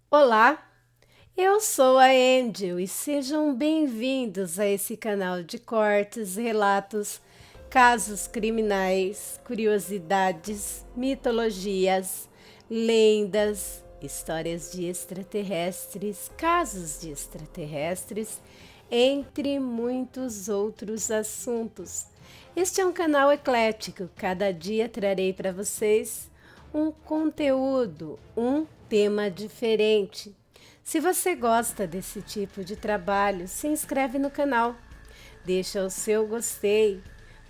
Olá, eu sou a Angel e sejam bem-vindos a esse canal de cortes, relatos, casos criminais, curiosidades, mitologias, lendas, histórias de extraterrestres, casos de extraterrestres, entre muitos outros assuntos. Este é um canal eclético, cada dia trarei para vocês um conteúdo, um tema diferente. Se você gosta desse tipo de trabalho, se inscreve no canal, deixa o seu gostei,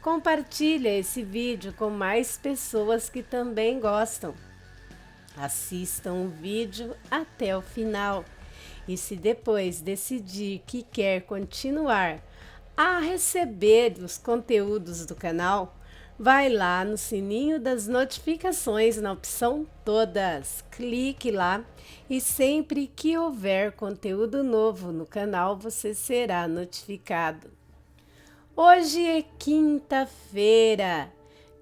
compartilha esse vídeo com mais pessoas que também gostam. Assistam o vídeo até o final e se depois decidir que quer continuar a receber os conteúdos do canal, vai lá no sininho das notificações na opção todas. Clique lá e sempre que houver conteúdo novo no canal, você será notificado. Hoje é quinta-feira,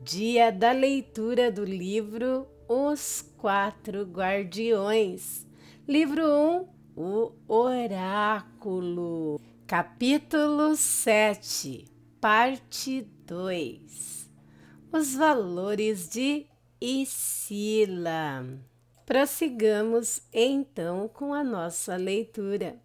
dia da leitura do livro Os Quatro Guardiões. Livro 1, O Oráculo. Capítulo 7, parte 2. Os valores de Isila. Prossigamos então com a nossa leitura.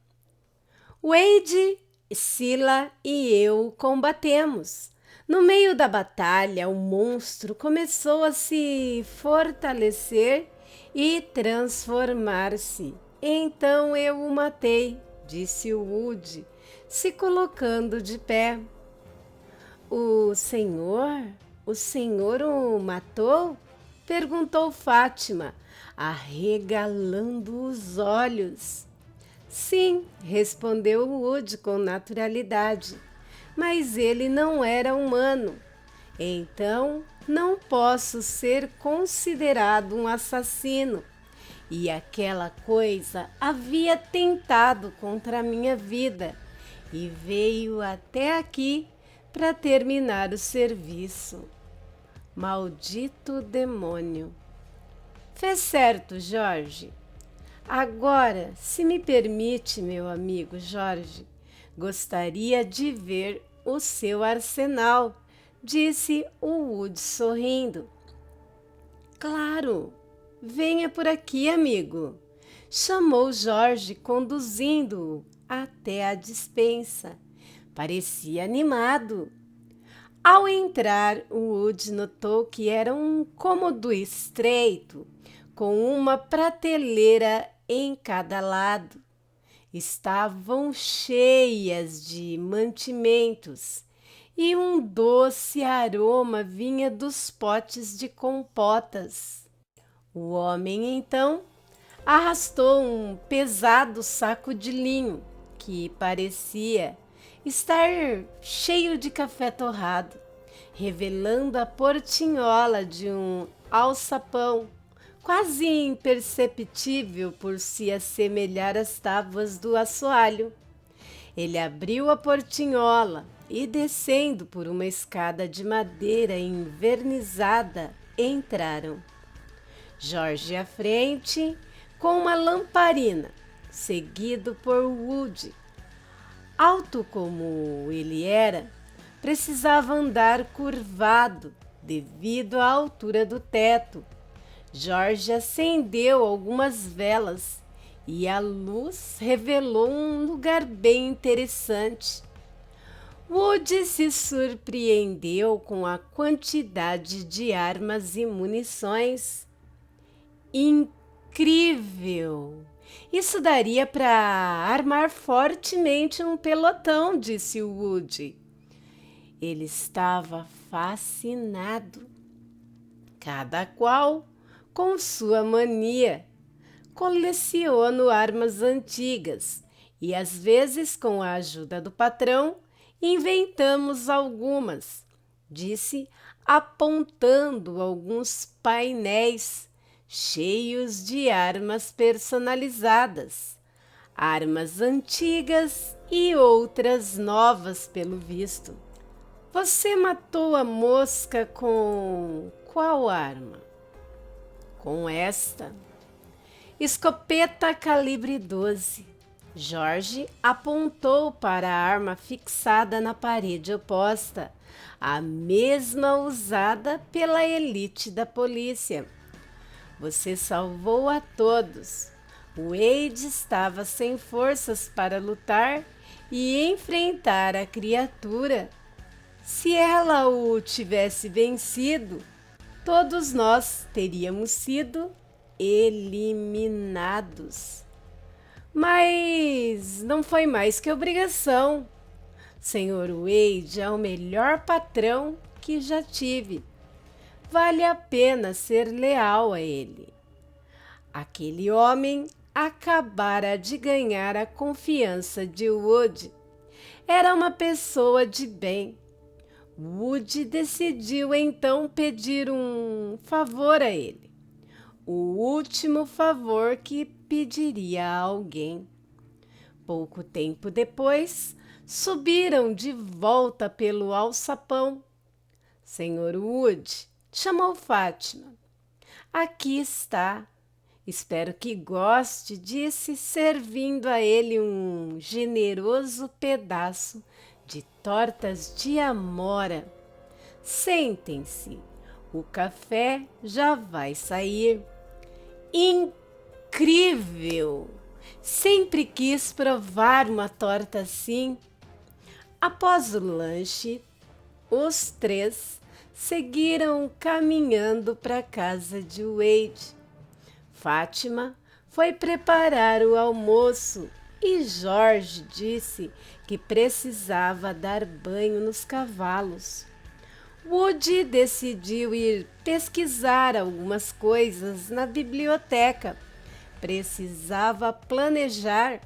Wade, Sila e eu combatemos. No meio da batalha, o monstro começou a se fortalecer e transformar-se. Então eu o matei, disse o Wood, se colocando de pé. O senhor o matou? Perguntou Fátima, arregalando os olhos. Sim, respondeu Wood com naturalidade, mas ele não era humano. Então, não posso ser considerado um assassino. E aquela coisa havia tentado contra a minha vida e veio até aqui para terminar o serviço. Maldito demônio! Fez certo, Jorge. Agora, se me permite, meu amigo Jorge, gostaria de ver o seu arsenal, disse o Wood sorrindo. Claro, venha por aqui, amigo, chamou Jorge, conduzindo-o até a despensa. Parecia animado. Ao entrar, o Wood notou que era um cômodo estreito, com uma prateleira em cada lado. Estavam cheias de mantimentos e um doce aroma vinha dos potes de compotas. O homem, então, arrastou um pesado saco de linho que parecia estar cheio de café torrado, revelando a portinhola de um alçapão quase imperceptível por se assemelhar às tábuas do assoalho. Ele abriu a portinhola e, descendo por uma escada de madeira envernizada, entraram. Jorge à frente, com uma lamparina, seguido por Wood. Alto como ele era, precisava andar curvado devido à altura do teto. Jorge acendeu algumas velas e a luz revelou um lugar bem interessante. Wood se surpreendeu com a quantidade de armas e munições. Incrível! Isso daria para armar fortemente um pelotão, disse Wood. Ele estava fascinado. Cada qual com sua mania. Coleciono armas antigas e, às vezes, com a ajuda do patrão, inventamos algumas, disse, apontando alguns painéis cheios de armas personalizadas, armas antigas e outras novas, pelo visto. Você matou a mosca com qual arma? Com esta. Escopeta calibre 12. Jorge apontou para a arma fixada na parede oposta, a mesma usada pela elite da polícia. Você salvou a todos. Wade estava sem forças para lutar e enfrentar a criatura. Se ela o tivesse vencido, todos nós teríamos sido eliminados. Mas não foi mais que obrigação. Senhor Wade é o melhor patrão que já tive. Vale a pena ser leal a ele. Aquele homem acabara de ganhar a confiança de Wood. Era uma pessoa de bem. Wood decidiu então pedir um favor a ele. O último favor que pediria a alguém. Pouco tempo depois, subiram de volta pelo alçapão. Senhor Wood, chamou Fátima. Aqui está. Espero que goste, disse, servindo a ele um generoso pedaço de tortas de amora. Sentem-se, o café já vai sair. Incrível! Sempre quis provar uma torta assim. Após o lanche, os três seguiram caminhando para a casa de Wade. Fátima foi preparar o almoço e Jorge disse que precisava dar banho nos cavalos. Woody decidiu ir pesquisar algumas coisas na biblioteca. Precisava planejar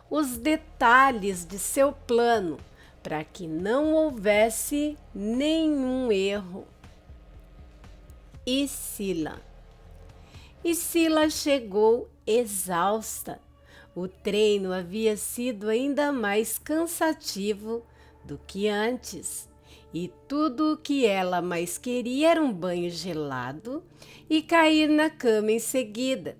os detalhes de seu plano para que não houvesse nenhum erro. E Sila chegou exausta. O treino havia sido ainda mais cansativo do que antes. E tudo o que ela mais queria era um banho gelado e cair na cama em seguida.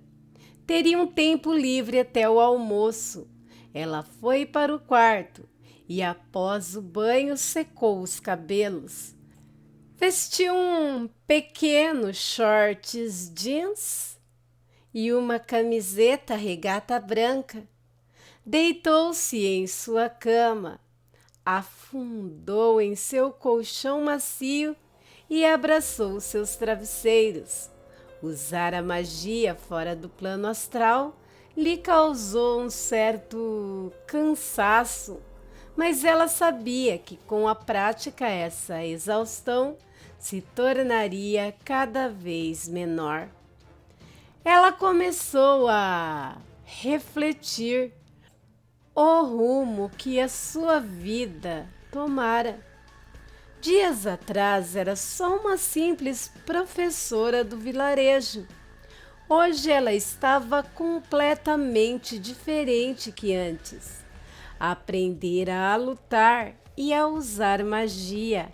Teria um tempo livre até o almoço. Ela foi para o quarto e, após o banho, secou os cabelos. Vestiu um pequeno shorts jeans e uma camiseta regata branca. Deitou-se em sua cama, afundou em seu colchão macio e abraçou seus travesseiros. Usar a magia fora do plano astral lhe causou um certo cansaço, mas ela sabia que com a prática essa exaustão se tornaria cada vez menor. Ela começou a refletir o rumo que a sua vida tomara. Dias atrás era só uma simples professora do vilarejo. Hoje ela estava completamente diferente que antes. Aprendera a lutar e a usar magia,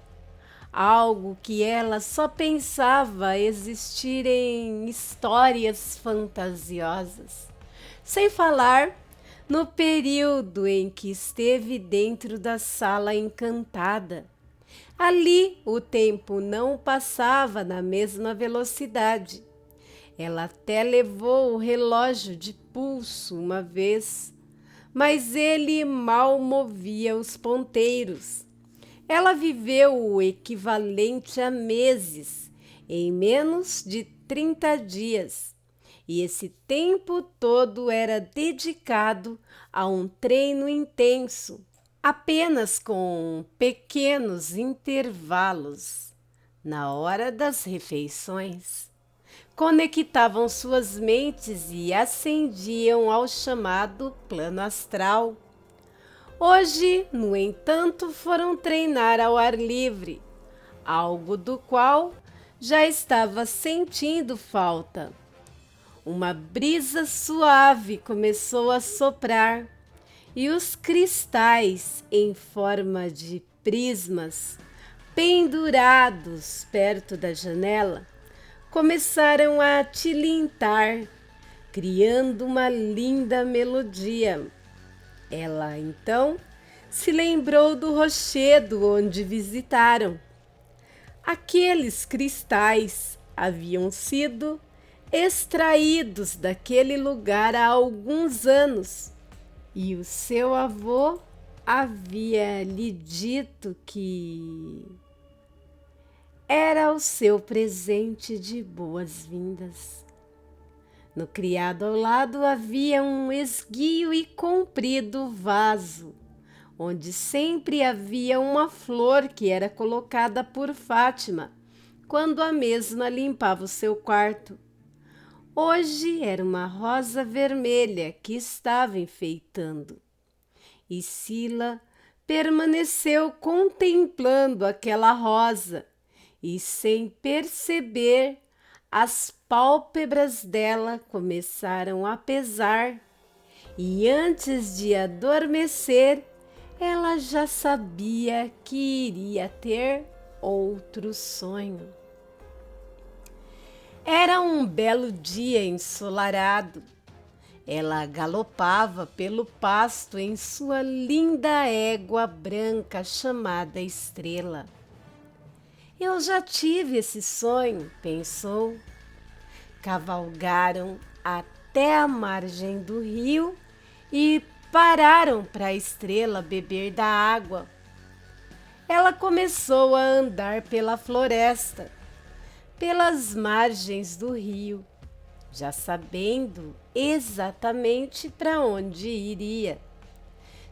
algo que ela só pensava existir em histórias fantasiosas. Sem falar no período em que esteve dentro da sala encantada. Ali o tempo não passava na mesma velocidade. Ela até levou o relógio de pulso uma vez, mas ele mal movia os ponteiros. Ela viveu o equivalente a meses, em menos de 30 dias, e esse tempo todo era dedicado a um treino intenso, apenas com pequenos intervalos. Na hora das refeições, conectavam suas mentes e ascendiam ao chamado plano astral. Hoje, no entanto, foram treinar ao ar livre, algo do qual já estava sentindo falta. Uma brisa suave começou a soprar e os cristais em forma de prismas pendurados perto da janela começaram a tilintar, criando uma linda melodia. Ela então se lembrou do rochedo onde visitaram. Aqueles cristais haviam sido extraídos daquele lugar há alguns anos e o seu avô havia lhe dito que era o seu presente de boas-vindas. No criado ao lado havia um esguio e comprido vaso, onde sempre havia uma flor que era colocada por Fátima quando a mesma limpava o seu quarto. Hoje era uma rosa vermelha que estava enfeitando. E Sila permaneceu contemplando aquela rosa e, sem perceber, as pálpebras dela começaram a pesar e antes de adormecer, ela já sabia que iria ter outro sonho. Era um belo dia ensolarado. Ela galopava pelo pasto em sua linda égua branca chamada Estrela. Eu já tive esse sonho, pensou. Cavalgaram até a margem do rio e pararam para a Estrela beber da água. Ela começou a andar pela floresta, pelas margens do rio, já sabendo exatamente para onde iria.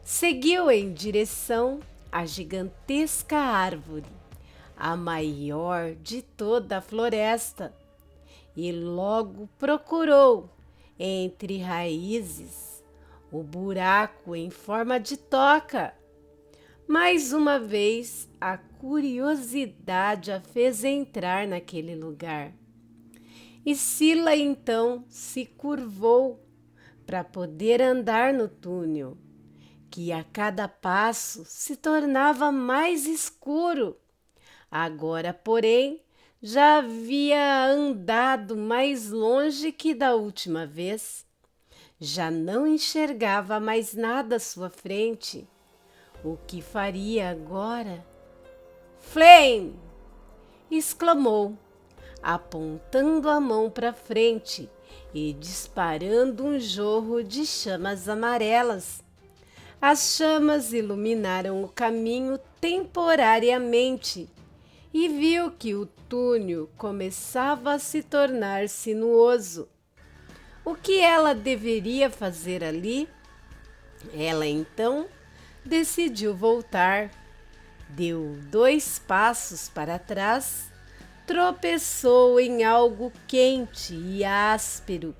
Seguiu em direção à gigantesca árvore, a maior de toda a floresta, e logo procurou, entre raízes, o buraco em forma de toca. Mais uma vez, a curiosidade a fez entrar naquele lugar. E Sila então se curvou para poder andar no túnel, que a cada passo se tornava mais escuro. Agora, porém, já havia andado mais longe que da última vez. Já não enxergava mais nada à sua frente. O que faria agora? Flame! Exclamou, apontando a mão para frente e disparando um jorro de chamas amarelas. As chamas iluminaram o caminho temporariamente e viu que o túnel começava a se tornar sinuoso. O que ela deveria fazer ali? Ela então decidiu voltar. Deu 2 passos para trás, tropeçou em algo quente e áspero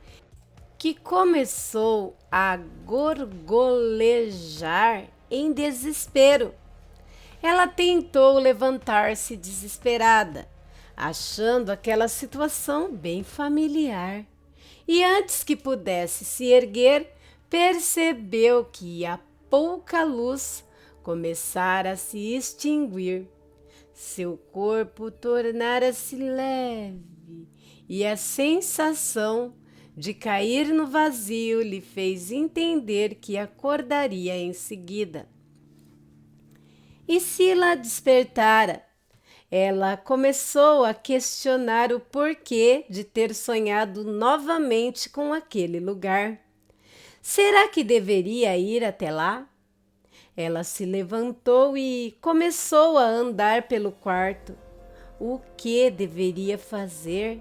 que começou a gorgolejar em desespero. Ela tentou levantar-se desesperada, achando aquela situação bem familiar. E antes que pudesse se erguer, percebeu que a pouca luz começara a se extinguir. Seu corpo tornara-se leve e a sensação de cair no vazio lhe fez entender que acordaria em seguida. E Sila despertara. Ela começou a questionar o porquê de ter sonhado novamente com aquele lugar. Será que deveria ir até lá? Ela se levantou e começou a andar pelo quarto. O que deveria fazer?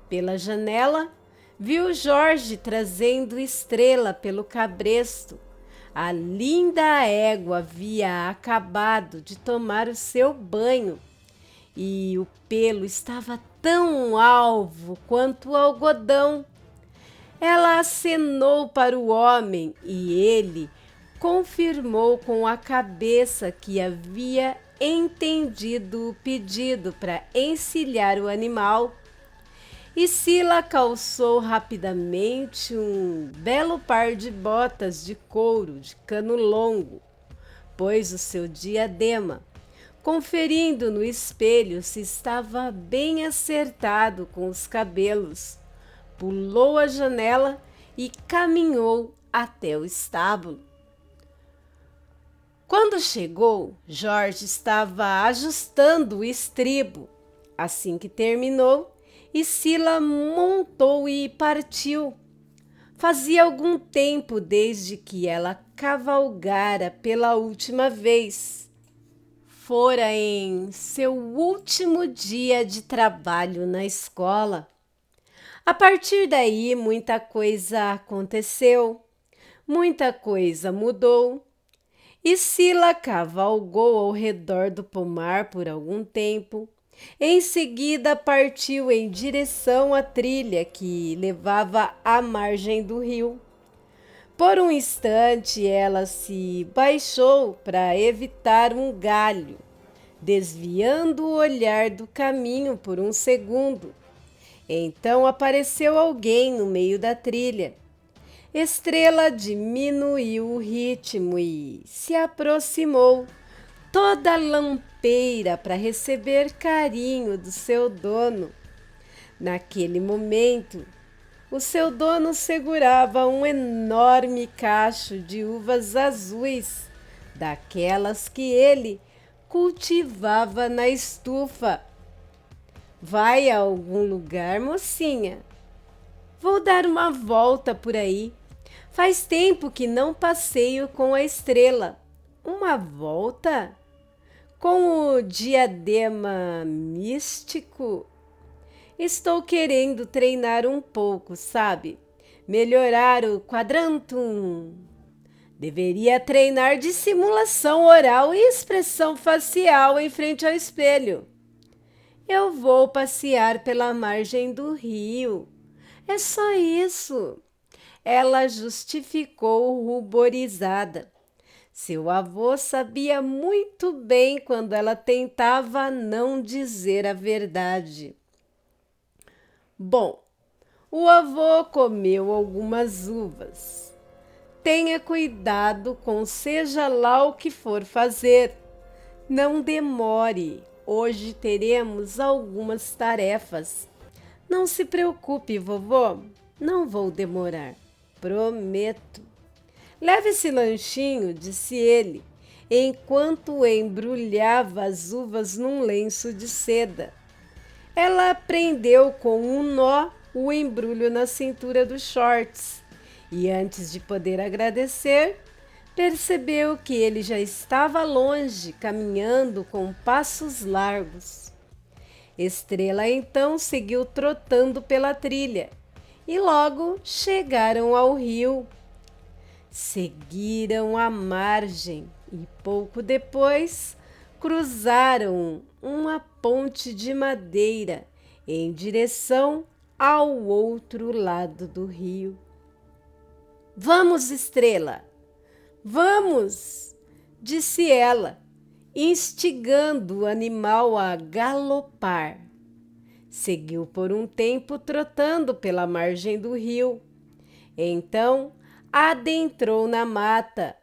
Pela janela, viu Jorge trazendo Estrela pelo cabresto. A linda égua havia acabado de tomar o seu banho e o pelo estava tão alvo quanto o algodão. Ela acenou para o homem e ele confirmou com a cabeça que havia entendido o pedido para encilhar o animal. E Sila calçou rapidamente um belo par de botas de couro de cano longo, pôs o seu diadema, conferindo no espelho se estava bem acertado com os cabelos, pulou a janela e caminhou até o estábulo. Quando chegou, Jorge estava ajustando o estribo. Assim que terminou, Sila montou e partiu. Fazia algum tempo desde que ela cavalgara pela última vez. Fora em seu último dia de trabalho na escola. A partir daí, muita coisa aconteceu, muita coisa mudou. Sila cavalgou ao redor do pomar por algum tempo. Em seguida, partiu em direção à trilha que levava à margem do rio. Por um instante, ela se baixou para evitar um galho, desviando o olhar do caminho por um segundo. Então apareceu alguém no meio da trilha. Estrela diminuiu o ritmo e se aproximou, toda lampeira para receber carinho do seu dono. Naquele momento, o seu dono segurava um enorme cacho de uvas azuis, daquelas que ele cultivava na estufa. Vai a algum lugar, mocinha? Vou dar uma volta por aí. Faz tempo que não passeio com a Estrela. Uma volta? Com o diadema místico? Estou querendo treinar um pouco, sabe? Melhorar o quadrantum. Deveria treinar dissimulação oral e expressão facial em frente ao espelho. Eu vou passear pela margem do rio. É só isso. Ela justificou ruborizada. Seu avô sabia muito bem quando ela tentava não dizer a verdade. Bom, o avô comeu algumas uvas. Tenha cuidado com seja lá o que for fazer. Não demore. Hoje teremos algumas tarefas. Não se preocupe, vovô. Não vou demorar. Prometo. Leve esse lanchinho, disse ele, enquanto embrulhava as uvas num lenço de seda. Ela prendeu com um nó o embrulho na cintura dos shorts e, antes de poder agradecer, percebeu que ele já estava longe, caminhando com passos largos. Estrela então seguiu trotando pela trilha e logo chegaram ao rio. Seguiram a margem e pouco depois cruzaram uma ponte de madeira em direção ao outro lado do rio. Vamos, Estrela! Vamos! Disse ela, instigando o animal a galopar. Seguiu por um tempo trotando pela margem do rio. Então, adentrou na mata.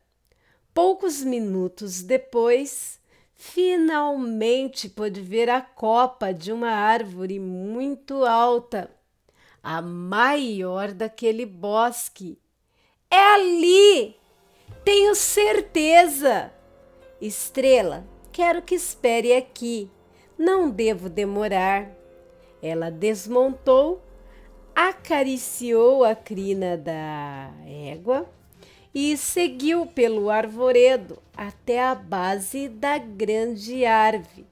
Poucos minutos depois, finalmente pôde ver a copa de uma árvore muito alta, a maior daquele bosque. É ali! Tenho certeza! Estrela, quero que espere aqui. Não devo demorar. Ela desmontou, acariciou a crina da égua e seguiu pelo arvoredo até a base da grande árvore.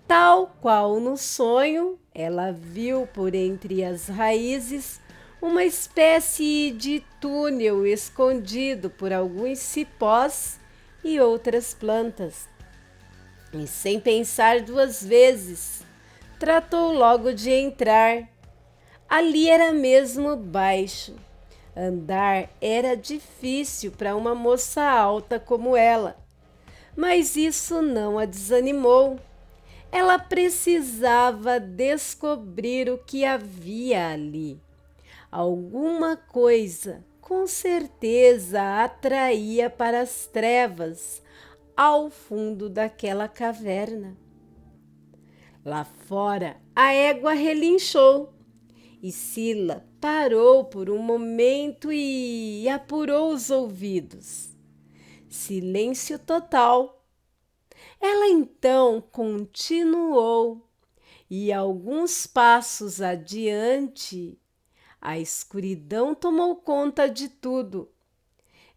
Tal qual no sonho, ela viu por entre as raízes uma espécie de túnel escondido por alguns cipós e outras plantas. E sem pensar duas vezes, tratou logo de entrar. Ali era mesmo baixo. Andar era difícil para uma moça alta como ela, mas isso não a desanimou. Ela precisava descobrir o que havia ali. Alguma coisa, com certeza, a atraía para as trevas, ao fundo daquela caverna. Lá fora, a égua relinchou E Sila parou por um momento e apurou os ouvidos. Silêncio total. Ela então continuou e alguns passos adiante, a escuridão tomou conta de tudo.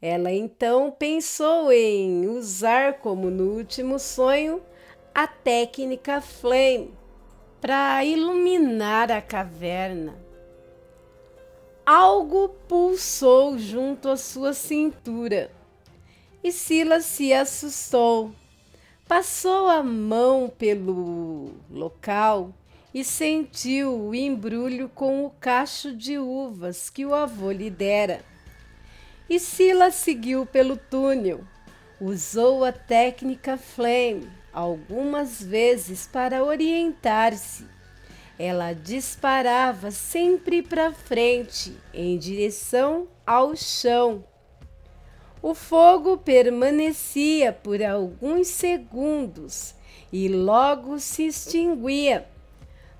Ela então pensou em usar, como no último sonho, a técnica Flame para iluminar a caverna. Algo pulsou junto à sua cintura e Sila se assustou. Passou a mão pelo local e sentiu o embrulho com o cacho de uvas que o avô lhe dera. E Sila seguiu pelo túnel. Usou a técnica Flame algumas vezes para orientar-se. Ela disparava sempre para frente, em direção ao chão. O fogo permanecia por alguns segundos e logo se extinguia.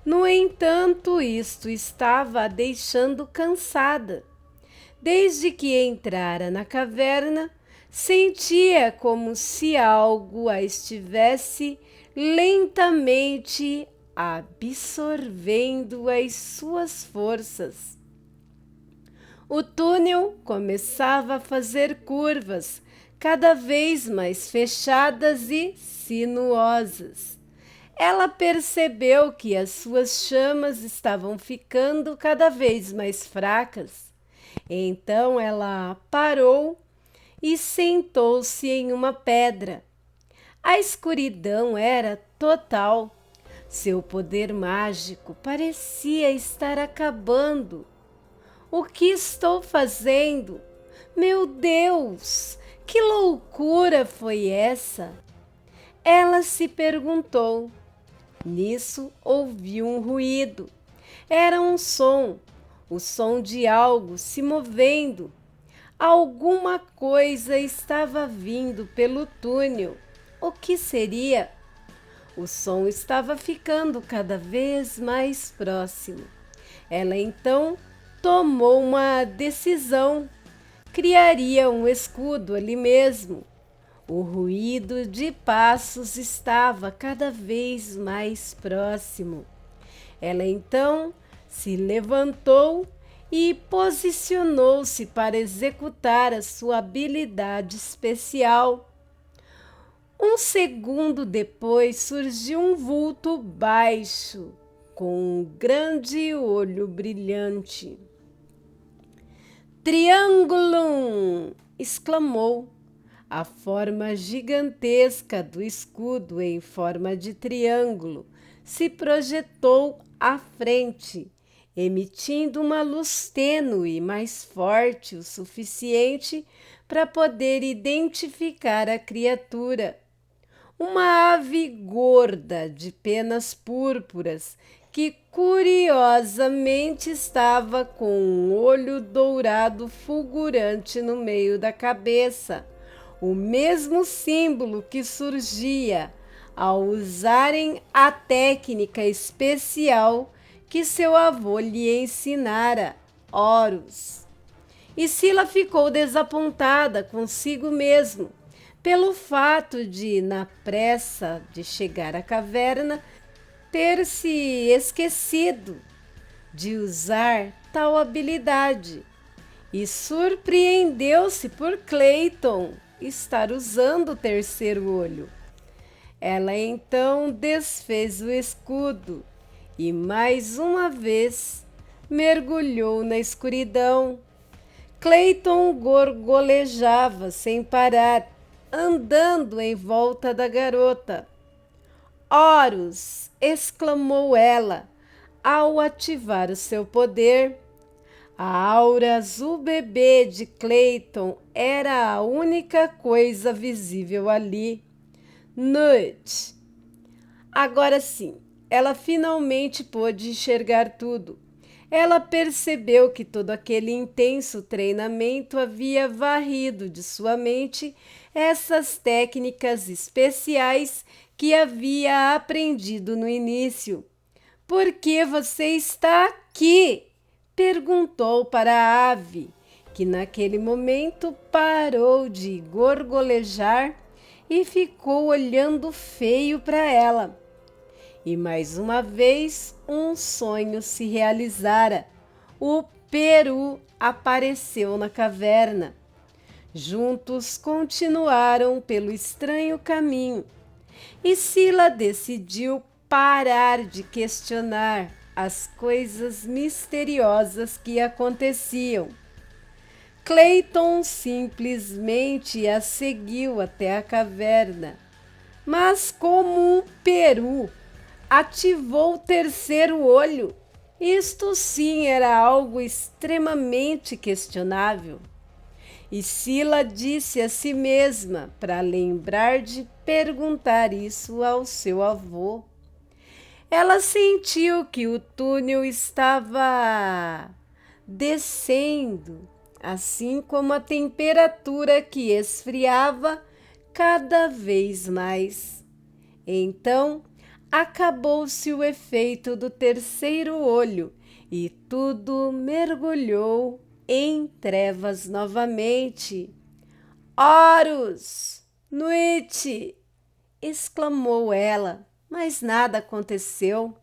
No entanto, isto estava a deixando cansada. Desde que entrara na caverna, sentia como se algo a estivesse lentamente absorvendo as suas forças. O túnel começava a fazer curvas cada vez mais fechadas e sinuosas. Ela percebeu que as suas chamas estavam ficando cada vez mais fracas. Então ela parou e sentou-se em uma pedra. A escuridão era total. Seu poder mágico parecia estar acabando. O que estou fazendo? Meu Deus, que loucura foi essa? Ela se perguntou. Nisso ouviu um ruído. Era um som, o som de algo se movendo. Alguma coisa estava vindo pelo túnel. O que seria? O som estava ficando cada vez mais próximo. Ela então tomou uma decisão. Criaria um escudo ali mesmo. O ruído de passos estava cada vez mais próximo. Ela então se levantou e posicionou-se para executar a sua habilidade especial. Um segundo depois surgiu um vulto baixo, com um grande olho brilhante. Triângulo! Exclamou. A forma gigantesca do escudo em forma de triângulo se projetou à frente, emitindo uma luz tênue mais forte o suficiente para poder identificar a criatura. Uma ave gorda de penas púrpuras que curiosamente estava com um olho dourado fulgurante no meio da cabeça, o mesmo símbolo que surgia ao usarem a técnica especial que seu avô lhe ensinara, Horus. E Sila ficou desapontada consigo mesmo, pelo fato de, na pressa de chegar à caverna, ter se esquecido de usar tal habilidade. E surpreendeu-se por Clayton estar usando o terceiro olho. Ela então desfez o escudo e mais uma vez mergulhou na escuridão. Clayton gorgolejava sem parar, andando em volta da garota. Horus! Exclamou ela ao ativar o seu poder. A aura azul bebê de Clayton era a única coisa visível ali. Noite! Agora sim, ela finalmente pôde enxergar tudo. Ela percebeu que todo aquele intenso treinamento havia varrido de sua mente essas técnicas especiais que havia aprendido no início. Por que você está aqui? perguntou para a ave, que naquele momento parou de gorgolejar e ficou olhando feio para ela. E mais uma vez um sonho se realizara. O peru apareceu na caverna. Juntos continuaram pelo estranho caminho e Sila decidiu parar de questionar as coisas misteriosas que aconteciam. Clayton simplesmente a seguiu até a caverna, mas como um peru ativou o terceiro olho, isto sim era algo extremamente questionável. E Sila disse a si mesma para lembrar de perguntar isso ao seu avô. Ela sentiu que o túnel estava descendo, assim como a temperatura que esfriava cada vez mais. Então, acabou-se o efeito do terceiro olho e tudo mergulhou em trevas novamente. Horus! Noite! Exclamou ela, mas nada aconteceu.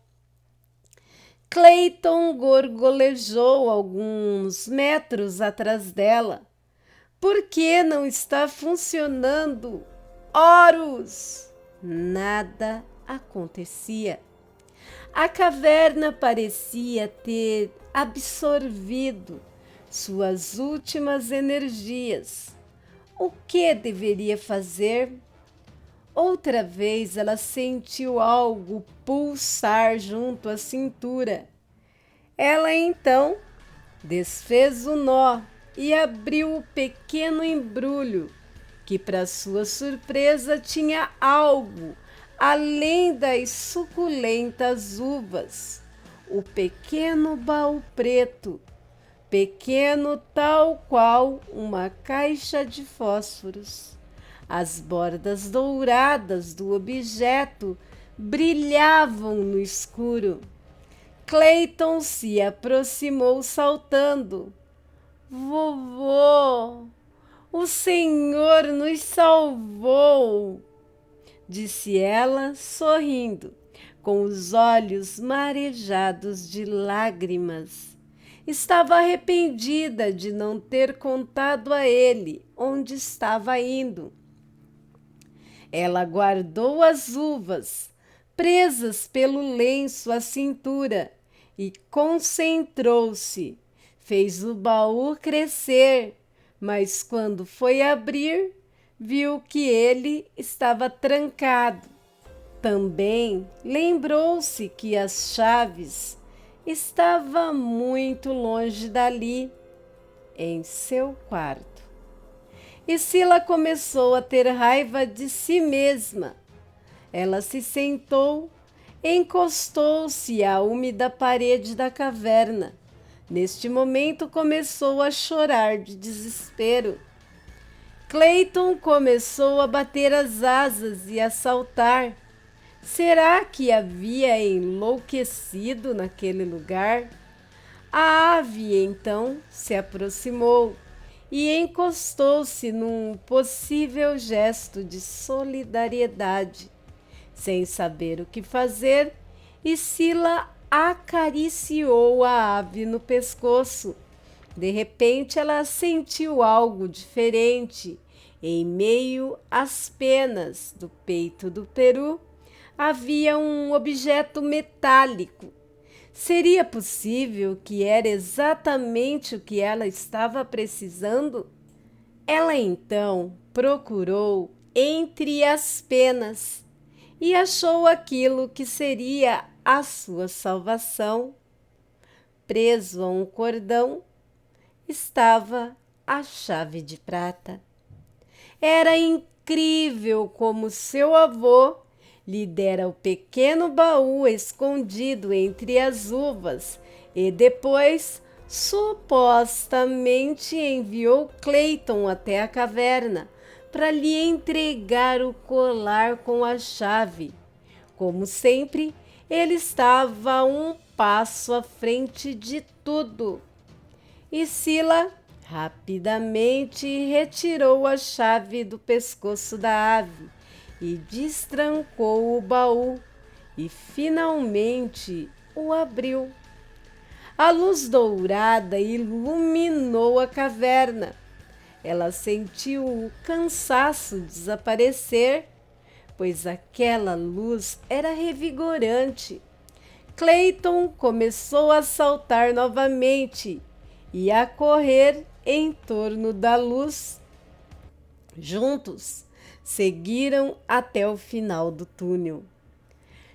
Clayton gorgolejou alguns metros atrás dela. Por que não está funcionando? Horus! Nada acontecia. A caverna parecia ter absorvido suas últimas energias. O que deveria fazer? Outra vez ela sentiu algo pulsar junto à cintura. Ela então desfez o nó e abriu o pequeno embrulho, que para sua surpresa tinha algo além das suculentas uvas. O pequeno baú preto, pequeno tal qual uma caixa de fósforos. As bordas douradas do objeto brilhavam no escuro. Clayton se aproximou saltando. Vovô, o Senhor nos salvou, disse ela, sorrindo, com os olhos marejados de lágrimas. Estava arrependida de não ter contado a ele onde estava indo. Ela guardou as uvas, presas pelo lenço à cintura, e concentrou-se. Fez o baú crescer, mas quando foi abrir, viu que ele estava trancado. Também lembrou-se que as chaves estavam muito longe dali, em seu quarto. E Sila começou a ter raiva de si mesma. Ela se sentou, encostou-se à úmida parede da caverna. Neste momento começou a chorar de desespero. Clayton começou a bater as asas e a saltar. Será que havia enlouquecido naquele lugar? A ave então se aproximou e encostou-se num possível gesto de solidariedade. Sem saber o que fazer, Sila acariciou a ave no pescoço. De repente, ela sentiu algo diferente. Em meio às penas do peito do peru, havia um objeto metálico. Seria possível que era exatamente o que ela estava precisando? Ela então procurou entre as penas e achou aquilo que seria a sua salvação. Preso a um cordão estava a chave de prata. Era incrível como seu avô lhe dera o pequeno baú escondido entre as uvas e depois supostamente enviou Clayton até a caverna para lhe entregar o colar com a chave. Como sempre, ele estava um passo à frente de tudo. E Sila rapidamente retirou a chave do pescoço da ave e destrancou o baú e finalmente o abriu. A luz dourada iluminou a caverna. Ela sentiu o cansaço desaparecer, pois aquela luz era revigorante. Clayton começou a saltar novamente e a correr em torno da luz. Juntos, seguiram até o final do túnel.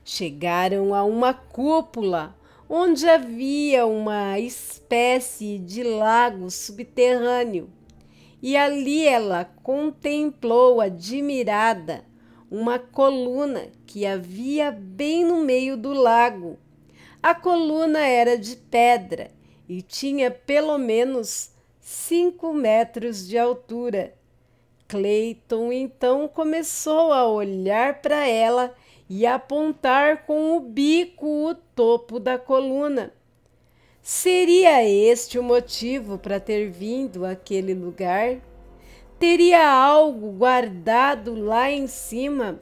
Chegaram a uma cúpula onde havia uma espécie de lago subterrâneo. E ali ela contemplou admirada uma coluna que havia bem no meio do lago. A coluna era de pedra e tinha pelo menos 5 metros de altura. Clayton então começou a olhar para ela e apontar com o bico o topo da coluna. Seria este o motivo para ter vindo àquele lugar? Teria algo guardado lá em cima?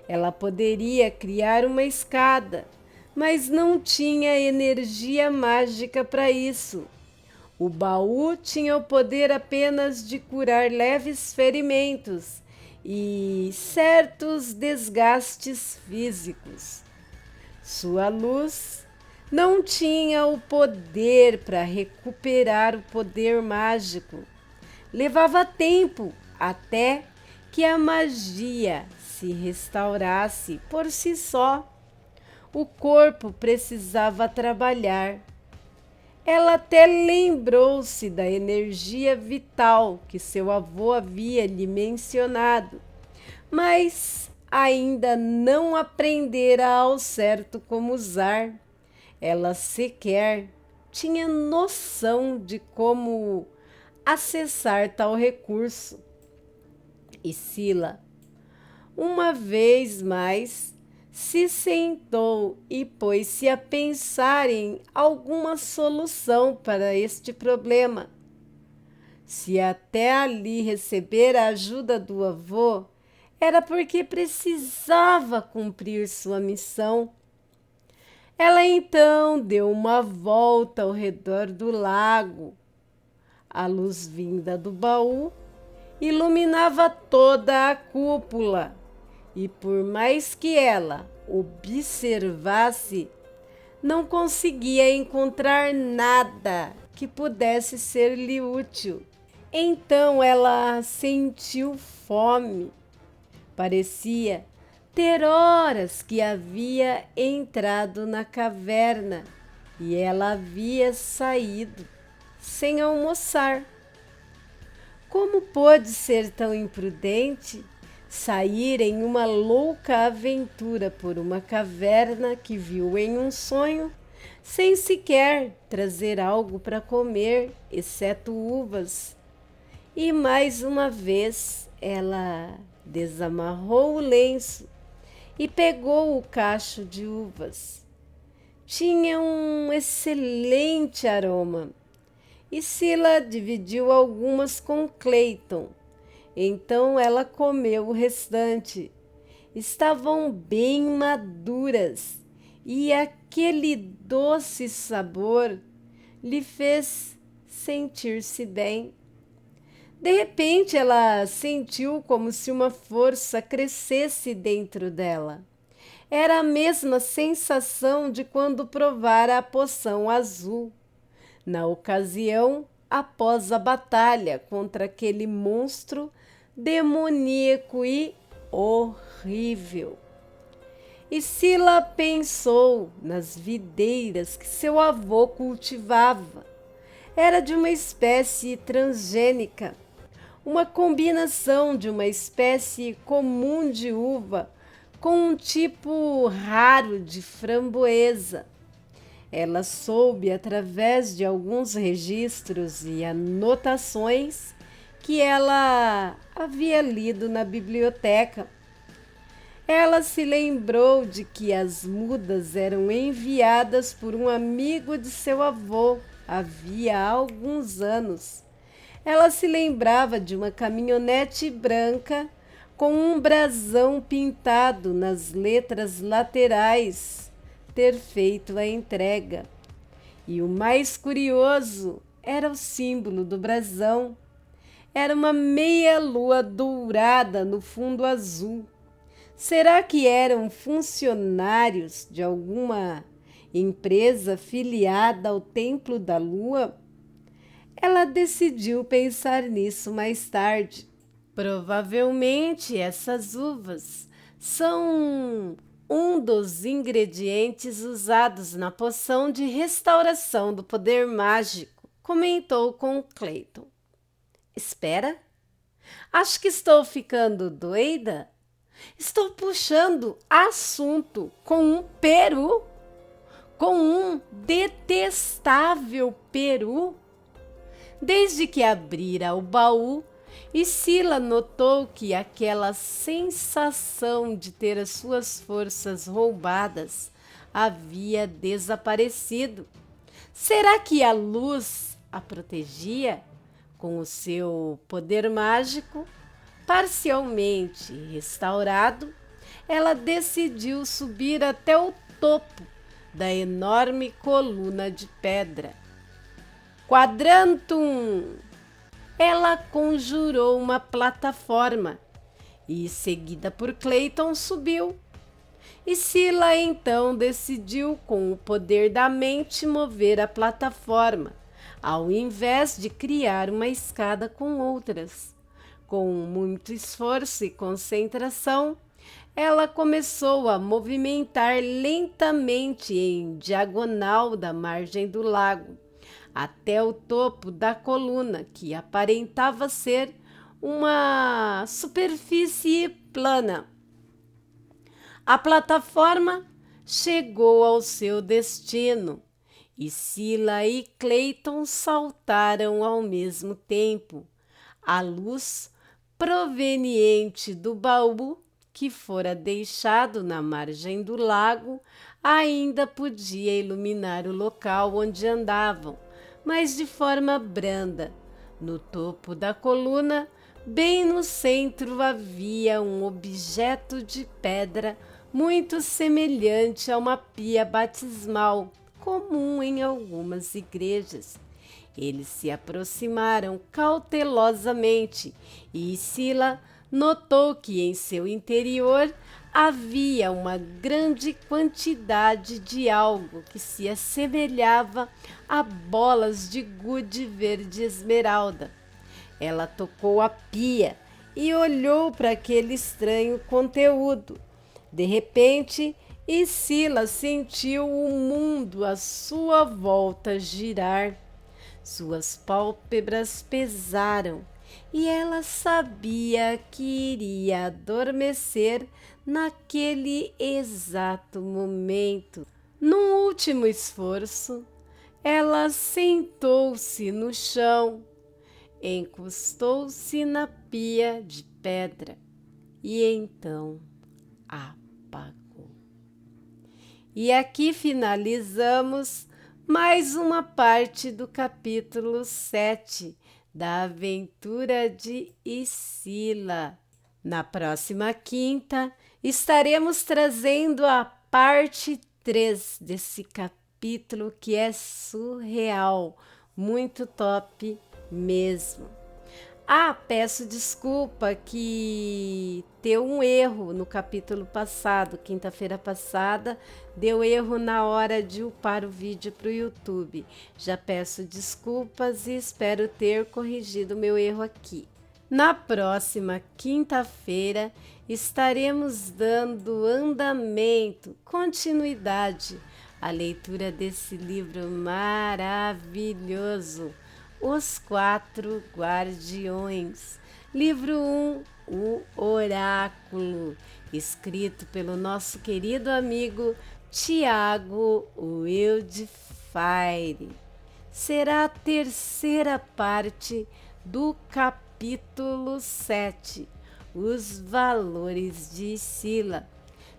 Ela poderia criar uma escada, mas não tinha energia mágica para isso. O baú tinha o poder apenas de curar leves ferimentos e certos desgastes físicos. Sua luz não tinha o poder para recuperar o poder mágico. Levava tempo até que a magia se restaurasse por si só. O corpo precisava trabalhar. Ela até lembrou-se da energia vital que seu avô havia lhe mencionado, mas ainda não aprendera ao certo como usar. Ela sequer tinha noção de como acessar tal recurso. E Sila, uma vez mais, se sentou e pôs-se a pensar em alguma solução para este problema. Se até ali recebera a ajuda do avô, era porque precisava cumprir sua missão. Ela então deu uma volta ao redor do lago. A luz vinda do baú iluminava toda a cúpula. E por mais que ela observasse, não conseguia encontrar nada que pudesse ser-lhe útil. Então ela sentiu fome. Parecia ter horas que havia entrado na caverna e ela havia saído sem almoçar. Como pôde ser tão imprudente? Sair em uma louca aventura por uma caverna que viu em um sonho, sem sequer trazer algo para comer, exceto uvas. E mais uma vez ela desamarrou o lenço e pegou o cacho de uvas. Tinha um excelente aroma e Sila dividiu algumas com Clayton. Então ela comeu o restante. Estavam bem maduras e aquele doce sabor lhe fez sentir-se bem. De repente ela sentiu como se uma força crescesse dentro dela. Era a mesma sensação de quando provara a poção azul. Na ocasião, após a batalha contra aquele monstro demoníaco e horrível. E Sila pensou nas videiras que seu avô cultivava. Era de uma espécie transgênica, uma combinação de uma espécie comum de uva com um tipo raro de framboesa. Ela soube, através de alguns registros e anotações que ela havia lido na biblioteca. Ela se lembrou de que as mudas eram enviadas por um amigo de seu avô havia alguns anos. Ela se lembrava de uma caminhonete branca com um brasão pintado nas letras laterais ter feito a entrega. E o mais curioso era o símbolo do brasão. Era uma meia-lua dourada no fundo azul. Será que eram funcionários de alguma empresa filiada ao Templo da Lua? Ela decidiu pensar nisso mais tarde. Provavelmente essas uvas são um dos ingredientes usados na poção de restauração do poder mágico, comentou com Clayton. Espera, acho que estou ficando doida. Estou puxando assunto com um peru, com um detestável peru. Desde que abrira o baú, Sila notou que aquela sensação de ter as suas forças roubadas havia desaparecido. Será que a luz a protegia? Com o seu poder mágico parcialmente restaurado, ela decidiu subir até o topo da enorme coluna de pedra. Quadrantum! Ela conjurou uma plataforma e, seguida por Clayton, subiu. Sila então decidiu, com o poder da mente, mover a plataforma, ao invés de criar uma escada com outras. Com muito esforço e concentração, ela começou a movimentar lentamente em diagonal da margem do lago, até o topo da coluna, que aparentava ser uma superfície plana. A plataforma chegou ao seu destino e Sila e Clayton saltaram ao mesmo tempo. A luz proveniente do baú que fora deixado na margem do lago ainda podia iluminar o local onde andavam, mas de forma branda. No topo da coluna, bem no centro, havia um objeto de pedra muito semelhante a uma pia batismal, comum em algumas igrejas. Eles se aproximaram cautelosamente e Sila notou que em seu interior havia uma grande quantidade de algo que se assemelhava a bolas de gude verde esmeralda. Ela tocou a pia e olhou para aquele estranho conteúdo. De repente, Sila sentiu o mundo à sua volta girar. Suas pálpebras pesaram e ela sabia que iria adormecer naquele exato momento. Num último esforço, ela sentou-se no chão, encostou-se na pia de pedra e então apagou. E aqui finalizamos mais uma parte do capítulo 7 da aventura de Sila. Na próxima quinta, estaremos trazendo a parte 3 desse capítulo que é surreal, muito top mesmo. Peço desculpa que deu um erro no capítulo passado, quinta-feira passada, deu erro na hora de upar o vídeo para o YouTube. Já peço desculpas e espero ter corrigido meu erro aqui. Na próxima quinta-feira estaremos dando andamento, continuidade à leitura desse livro maravilhoso, Os Quatro Guardiões. Livro 1, O Oráculo, escrito pelo nosso querido amigo Tiago Wildfire. Será a terceira parte do capítulo 7, Os Valores de Sila.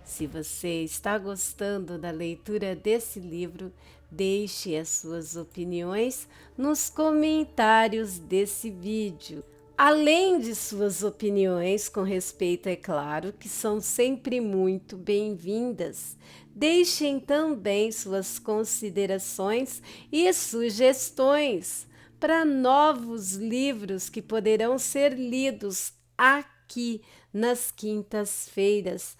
Se você está gostando da leitura desse livro, deixe as suas opiniões nos comentários desse vídeo. Além de suas opiniões com respeito, é claro, que são sempre muito bem-vindas. Deixem também suas considerações e sugestões para novos livros que poderão ser lidos aqui nas quintas-feiras,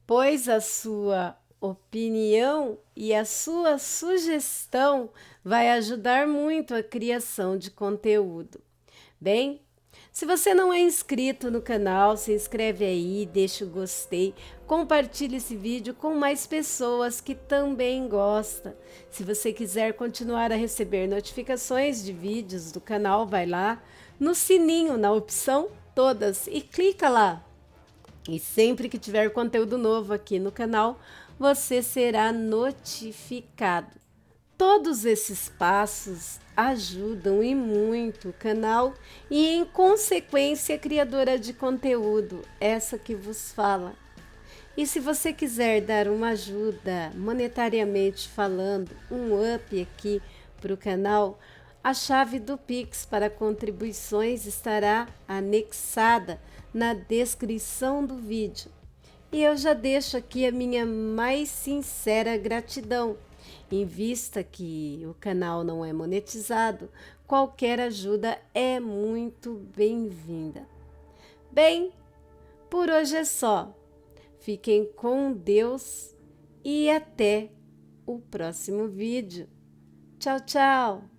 pois a sua opinião e a sua sugestão vai ajudar muito a criação de conteúdo. Bem, se você não é inscrito no canal, se inscreve aí, deixa o gostei, compartilhe esse vídeo com mais pessoas que também gostam. Se você quiser continuar a receber notificações de vídeos do canal, vai lá no sininho, na opção todas e clica lá. E sempre que tiver conteúdo novo aqui no canal, você será notificado. Todos esses passos ajudam e muito o canal e, em consequência, a criadora de conteúdo, essa que vos fala. E se você quiser dar uma ajuda monetariamente falando, um up aqui para o canal, a chave do Pix para contribuições estará anexada na descrição do vídeo. E eu já deixo aqui a minha mais sincera gratidão. Em vista que o canal não é monetizado, qualquer ajuda é muito bem-vinda. Bem, por hoje é só. Fiquem com Deus e até o próximo vídeo. Tchau, tchau!